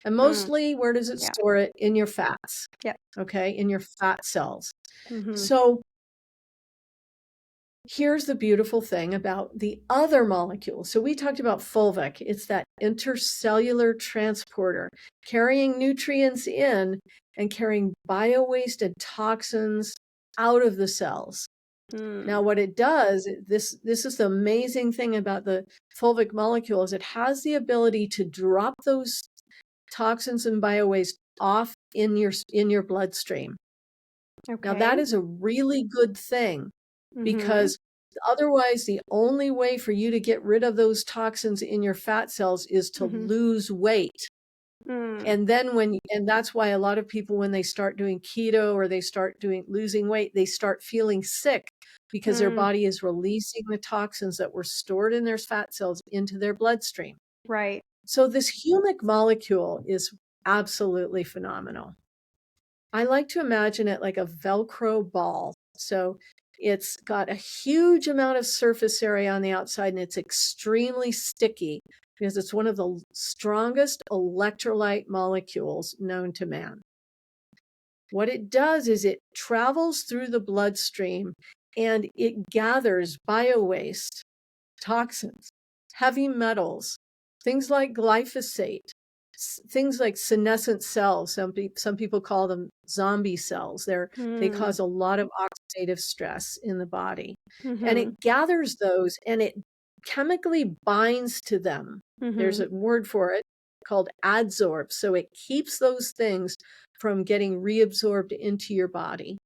And mostly, where does it store it? In your fats. Yep. Okay, in your fat cells. Mm-hmm. So here's the beautiful thing about the other molecules. So we talked about fulvic. It's that intercellular transporter, carrying nutrients in and carrying biowaste and toxins out of the cells. Now, what it does, this is the amazing thing about the fulvic molecule, is it has the ability to drop those toxins and biowaste off in your bloodstream. Okay. Now, that is a really good thing, because otherwise the only way for you to get rid of those toxins in your fat cells is to lose weight. And then and that's why a lot of people, when they start doing keto or they start losing weight, they start feeling sick, because their body is releasing the toxins that were stored in their fat cells into their bloodstream. Right. So this humic molecule is absolutely phenomenal. I like to imagine it like a Velcro ball. So it's got a huge amount of surface area on the outside, and it's extremely sticky because it's one of the strongest electrolyte molecules known to man. What it does is it travels through the bloodstream and it gathers biowaste, toxins, heavy metals, things like glyphosate, things like senescent cells. Some people call them zombie cells. They cause a lot of oxidative stress in the body. And it gathers those and it chemically binds to them. There's a word for it called adsorb. So it keeps those things from getting reabsorbed into your body.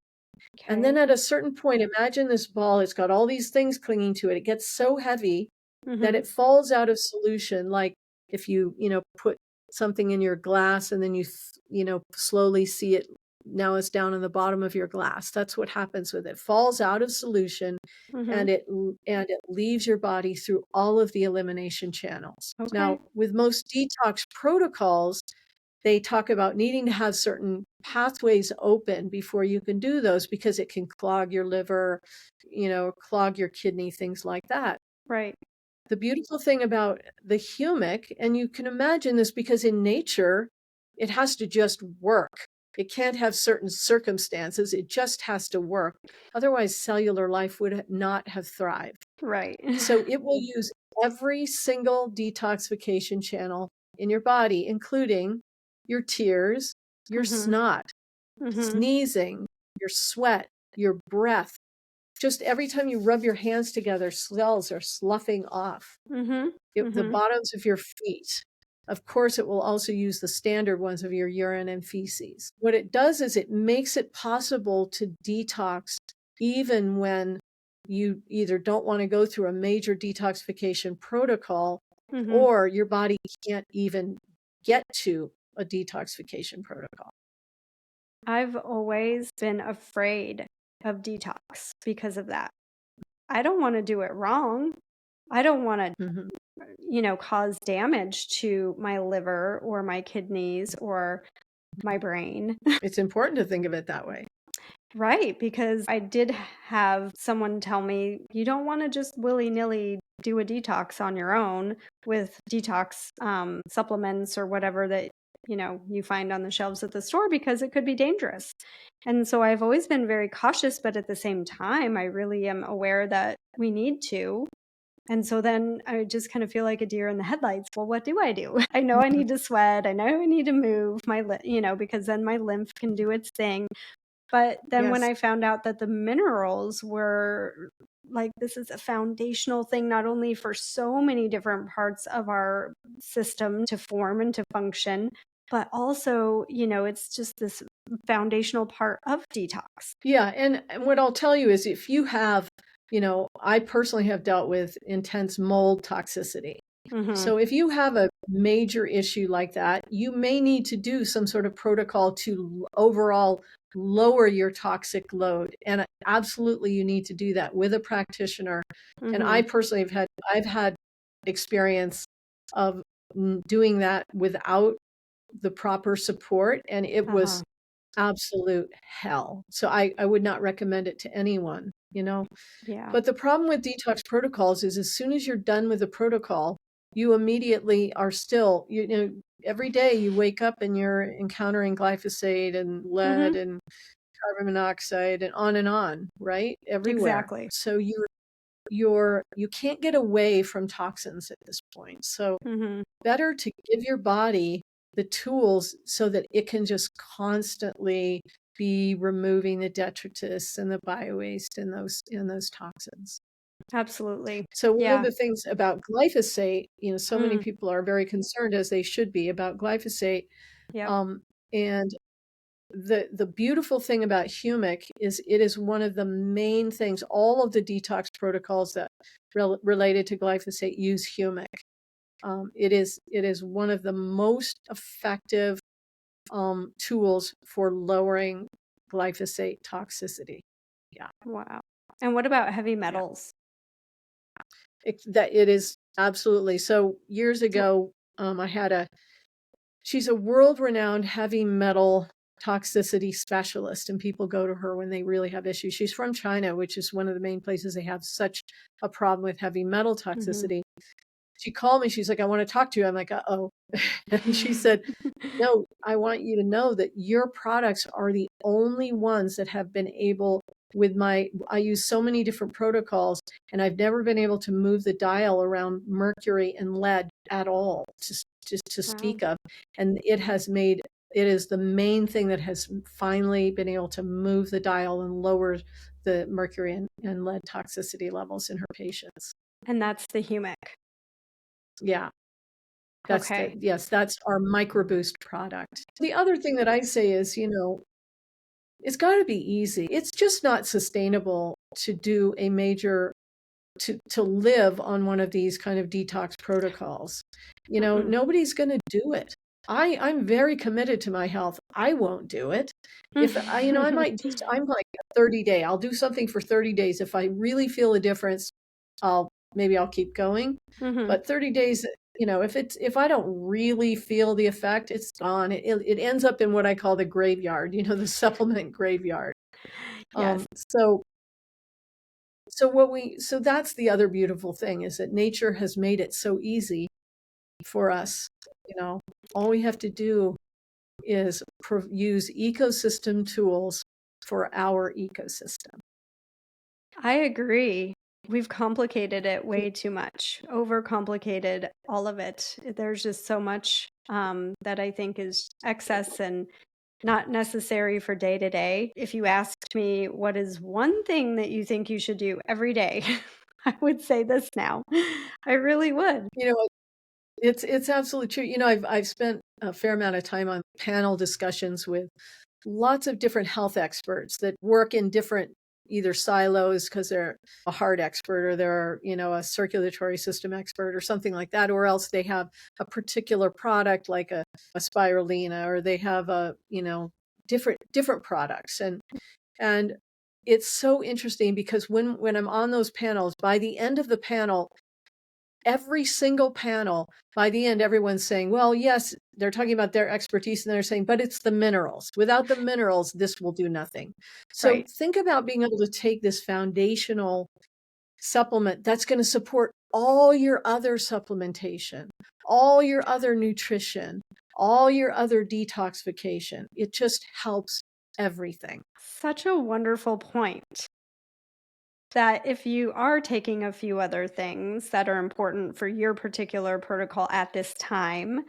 And Okay. then at a certain point, imagine this ball, it's got all these things clinging to it. It gets so heavy that it falls out of solution. Like if you put something in your glass and then you slowly see it. Now it's down on the bottom of your glass. That's what happens with it. It falls out of solution Mm-hmm. and it leaves your body through all of the elimination channels. Okay. Now, with most detox protocols, they talk about needing to have certain pathways open before you can do those because it can clog your liver, clog your kidney, things like that. Right. The beautiful thing about the humic, and you can imagine this because in nature, it has to just work. It can't have certain circumstances. It just has to work. Otherwise, cellular life would not have thrived. Right. So it will use every single detoxification channel in your body, including your tears, your Mm-hmm. snot, Mm-hmm. sneezing, your sweat, your breath. Just every time you rub your hands together, cells are sloughing off. Mm-hmm. The Mm-hmm. bottoms of your feet. Of course, it will also use the standard ones of your urine and feces. What it does is it makes it possible to detox even when you either don't want to go through a major detoxification protocol Mm-hmm. or your body can't even get to a detoxification protocol. I've always been afraid of detox because of that. I don't want to do it wrong. I don't want to, Mhm. cause damage to my liver or my kidneys or my brain. It's important to think of it that way. Right, because I did have someone tell me you don't want to just willy-nilly do a detox on your own with detox supplements or whatever that you find on the shelves at the store because it could be dangerous. And so I've always been very cautious, but at the same time, I really am aware that we need to. And so then I just kind of feel like a deer in the headlights. Well, what do? I know I Mhm. need to sweat. I know I need to move because then my lymph can do its thing. But then when Yes. I found out that the minerals were like, this is a foundational thing, not only for so many different parts of our system to form and to function, but also, it's just this foundational part of detox. Yeah. And what I'll tell you is if you have, I personally have dealt with intense mold toxicity. Mm-hmm. So if you have a major issue like that, you may need to do some sort of protocol to overall lower your toxic load. And absolutely you need to do that with a practitioner. And Mm-hmm. I personally I've had experience of doing that without the proper support, and it was Uh-huh. absolute hell. So I would not recommend it to anyone. Yeah. But the problem with detox protocols is as soon as you're done with the protocol, you immediately are still, every day you wake up and you're encountering glyphosate and lead Mm-hmm. and carbon monoxide and on, right? Everywhere. Exactly. So you can't get away from toxins at this point. So Mm-hmm. better to give your body the tools so that it can just constantly be removing the detritus and the biowaste and those toxins. Absolutely. So one of Yeah. the things about glyphosate, so many Mm. people are very concerned, as they should be, about glyphosate. Yep. And the beautiful thing about humic is it is one of the main things. All of the detox protocols that related to glyphosate use humic. It is one of the most effective tools for lowering glyphosate toxicity. Yeah, Wow. And what about heavy yeah. metals? It is absolutely. So years ago, she's a world-renowned heavy metal toxicity specialist, and people go to her when they really have issues. She's from China, which is one of the main places they have such a problem with heavy metal Mm-hmm. toxicity. She called me. She's like, I want to talk to you. I'm like, uh-oh. And she said, no, I want you to know that your products are the only ones that have been able I use so many different protocols and I've never been able to move the dial around mercury and lead at all, just to Wow. speak of. And it is the main thing that has finally been able to move the dial and lower the mercury and lead toxicity levels in her patients. And that's the humic. Yeah. Okay. That's our microboost product. The other thing that I say is, it's got to be easy. It's just not sustainable to do a major to live on one of these kind of detox protocols. Nobody's going to do it. I'm very committed to my health. I won't do it. If I might do, I'm like a 30-day. I'll do something for 30 days. If I really feel a difference, maybe I'll keep going. But 30 days, if I don't really feel the effect, it's gone. It ends up in what I call the graveyard, the supplement graveyard. Yes. So that's the other beautiful thing, is that nature has made it so easy for us. All we have to do is use ecosystem tools for our ecosystem. I agree. We've complicated it way too much, overcomplicated all of it. There's just so much that I think is excess and not necessary for day to day. If you asked me, what is one thing that you think you should do every day? I would say this now. I really would. It's absolutely true. I've spent a fair amount of time on panel discussions with lots of different health experts that work in different either silos, because they're a heart expert, or they're a circulatory system expert or something like that, or else they have a particular product like a spirulina, or they have different products. And it's so interesting because when I'm on those panels, by the end of the panel, every single panel, by the end, everyone's saying, well, yes, they're talking about their expertise, and they're saying, but it's the minerals. Without the minerals, this will do nothing. So Right. think about being able to take this foundational supplement that's going to support all your other supplementation, all your other nutrition, all your other detoxification. It just helps everything. Such a wonderful point. That if you are taking a few other things that are important for your particular protocol at this time,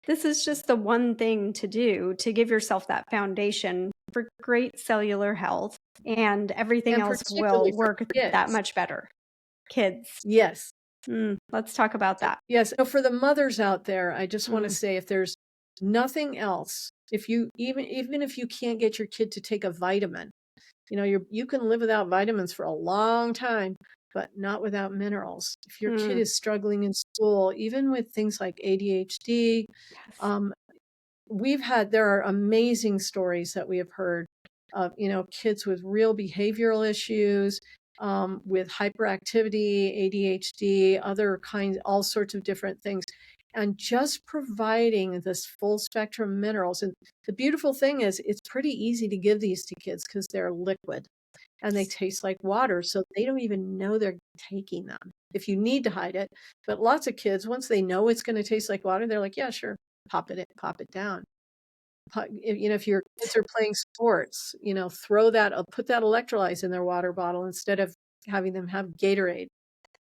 this is just the one thing to do to give yourself that foundation for great cellular health, and everything And else will particularly for work that kids. much better. Kids. Yes. Let's talk about that. Yes. So for the mothers out there, I just want to Mm. say, if there's nothing else, if you even if you can't get your kid to take a vitamin, you can live without vitamins for a long time, but not without minerals. If your kid is struggling in school, even with things like ADHD, Yes. there are amazing stories that we have heard of, kids with real behavioral issues, with hyperactivity, ADHD, other kinds, all sorts of different things. And just providing this full spectrum minerals. And the beautiful thing is, it's pretty easy to give these to kids because they're liquid and they taste like water. So they don't even know they're taking them if you need to hide it. But lots of kids, once they know it's going to taste like water, they're like, yeah, sure, pop it down. If your kids are playing sports, put that electrolytes in their water bottle instead of having them have Gatorade.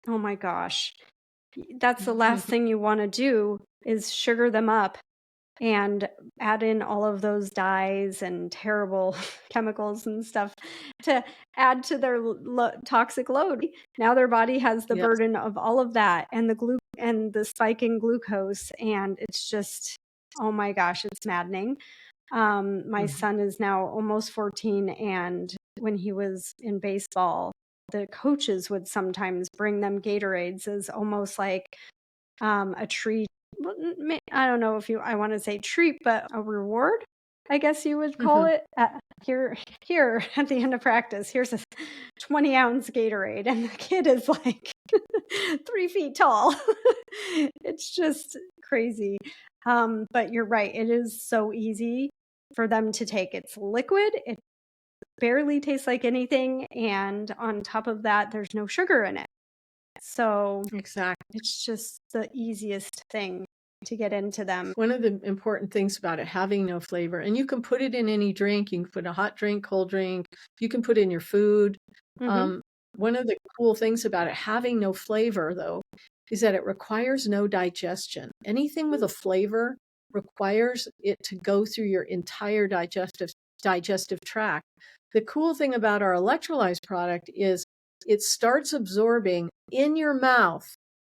Oh my gosh. That's the last thing you want to do, is sugar them up and add in all of those dyes and terrible chemicals and stuff to add to their toxic load. Now their body has the Yes. burden of all of that, and the spike in glucose, and it's just, oh my gosh, it's maddening. My son is now almost 14, and when he was in baseball, the coaches would sometimes bring them Gatorades as almost like a treat. I don't know if I want to say treat, but a reward, I guess you would call it. Here at the end of practice, here's a 20-ounce Gatorade, and the kid is like 3 feet tall. It's just crazy. But you're right. It is so easy for them to take. It's liquid. It barely tastes like anything. And on top of that, there's no sugar in it. So Exactly. it's just the easiest thing to get into them. One of the important things about it having no flavor, and you can put it in any drink. You can put a hot drink, cold drink. You can put it in your food. One of the cool things about it having no flavor, though, is that it requires no digestion. Anything with a flavor requires it to go through your entire digestive tract. The cool thing about our electrolytes product is it starts absorbing in your mouth,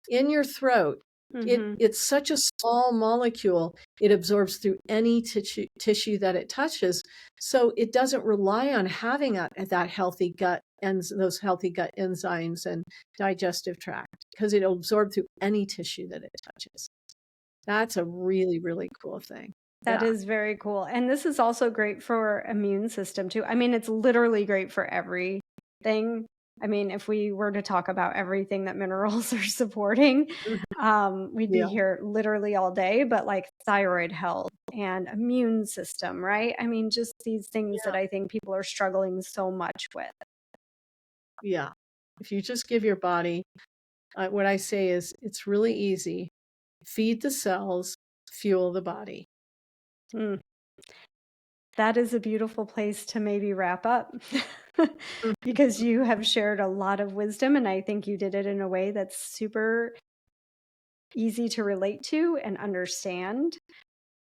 in your throat, Mm-hmm. It's such a small molecule, it absorbs through any tissue that it touches. So it doesn't rely on having that healthy gut and those healthy gut enzymes and digestive tract, because it'll absorb through any tissue that it touches. That's a really, really cool thing. That Yeah. is very cool. And this is also great for immune system too. I mean, it's literally great for everything. I mean, if we were to talk about everything that minerals are supporting, Mhm. we'd be Yeah. here literally all day, but like thyroid health and immune system, right? I mean, just these things that Yeah. I think people are struggling so much with. Yeah. If you just give your body, what I say is it's really easy. Feed the cells, fuel the body. Mm, that is a beautiful place to maybe wrap up Mhm. because you have shared a lot of wisdom, and I think you did it in a way that's super easy to relate to and understand.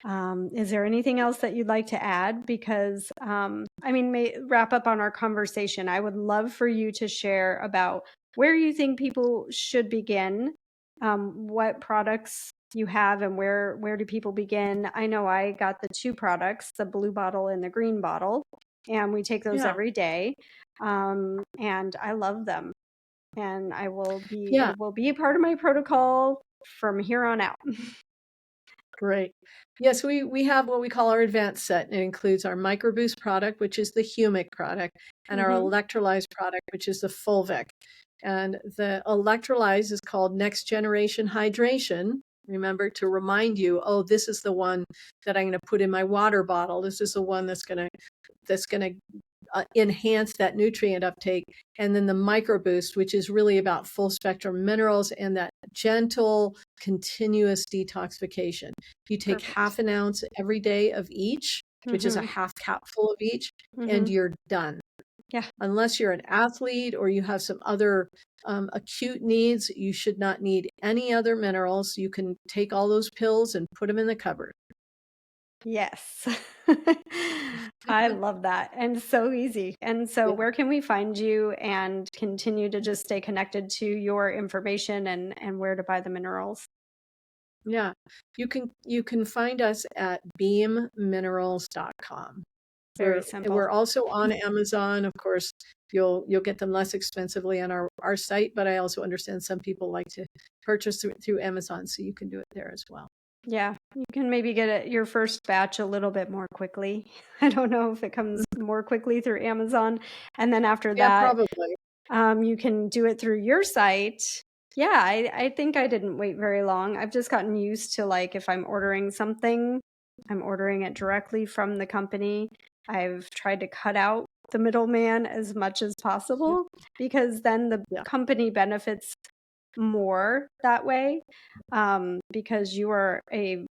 Is there anything else that you'd like to add? Because, I mean, wrap up on our conversation. I would love for you to share about where you think people should begin, what products you have, and where do people begin? I know I got the two products, the blue bottle and the green bottle, and we take those Yeah. every day, and I love them. And Yeah. it will be a part of my protocol from here on out. Great. Yes, we have what we call our advanced set. It includes our microboost product, which is the humic product, and our Hmm. electrolyze product, which is the fulvic. And the electrolyze is called next generation hydration. Remember to remind you, oh, this is the one that I'm going to put in my water bottle. This is the one that's going to enhance that nutrient uptake. And then the micro boost, which is really about full spectrum minerals and that gentle, continuous detoxification. You take Perfect. half an ounce every day of each, which is a Hmm. half capful of each, and Hmm. you're done. Yeah. Unless you're an athlete or you have some other acute needs, you should not need any other minerals. You can take all those pills and put them in the cupboard. Yes. I love that. And so easy. And so, Yeah. where can we find you and continue to just stay connected to your information and where to buy the minerals? Yeah. You can find us at beamminerals.com. Very We're simple. also on Amazon. Of course, you'll get them less expensively on our site, but I also understand some people like to purchase through Amazon, so you can do it there as well. Yeah. You can maybe get your first batch a little bit more quickly. I don't know if it comes Mhm. more quickly through Amazon. And then after Yeah, that, probably. you can do it through your site. Yeah, I think I didn't wait very long. I've just gotten used to like if I'm ordering something, I'm ordering it directly from the company. I've tried to cut out the middleman as much as Yeah. possible because then the Yeah. company benefits more that way, because you are a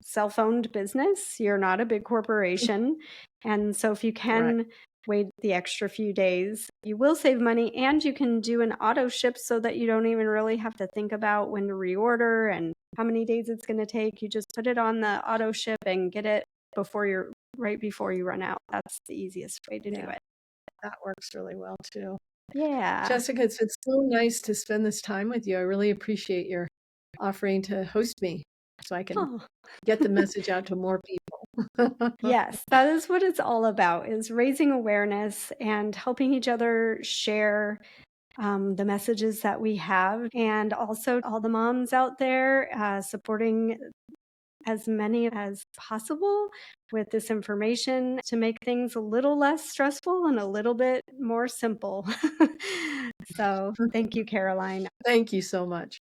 self-owned business. You're not a big corporation. And so if you Right. can wait the extra few days, you will save money and you can do an auto ship so that you don't even really have to think about when to reorder and how many days it's going to take. You just put it on the auto ship and get it right before you run out. That's the easiest way to do Yeah. it. That works really well too. Yeah. Jessica, it's been so nice to spend this time with you. I really appreciate your offering to host me so I can Oh. get the message out to more people. Yes, that is what it's all about, is raising awareness and helping each other share the messages that we have, and also all the moms out there supporting as many as possible with this information to make things a little less stressful and a little bit more simple. So thank you, Caroline. Thank you so much.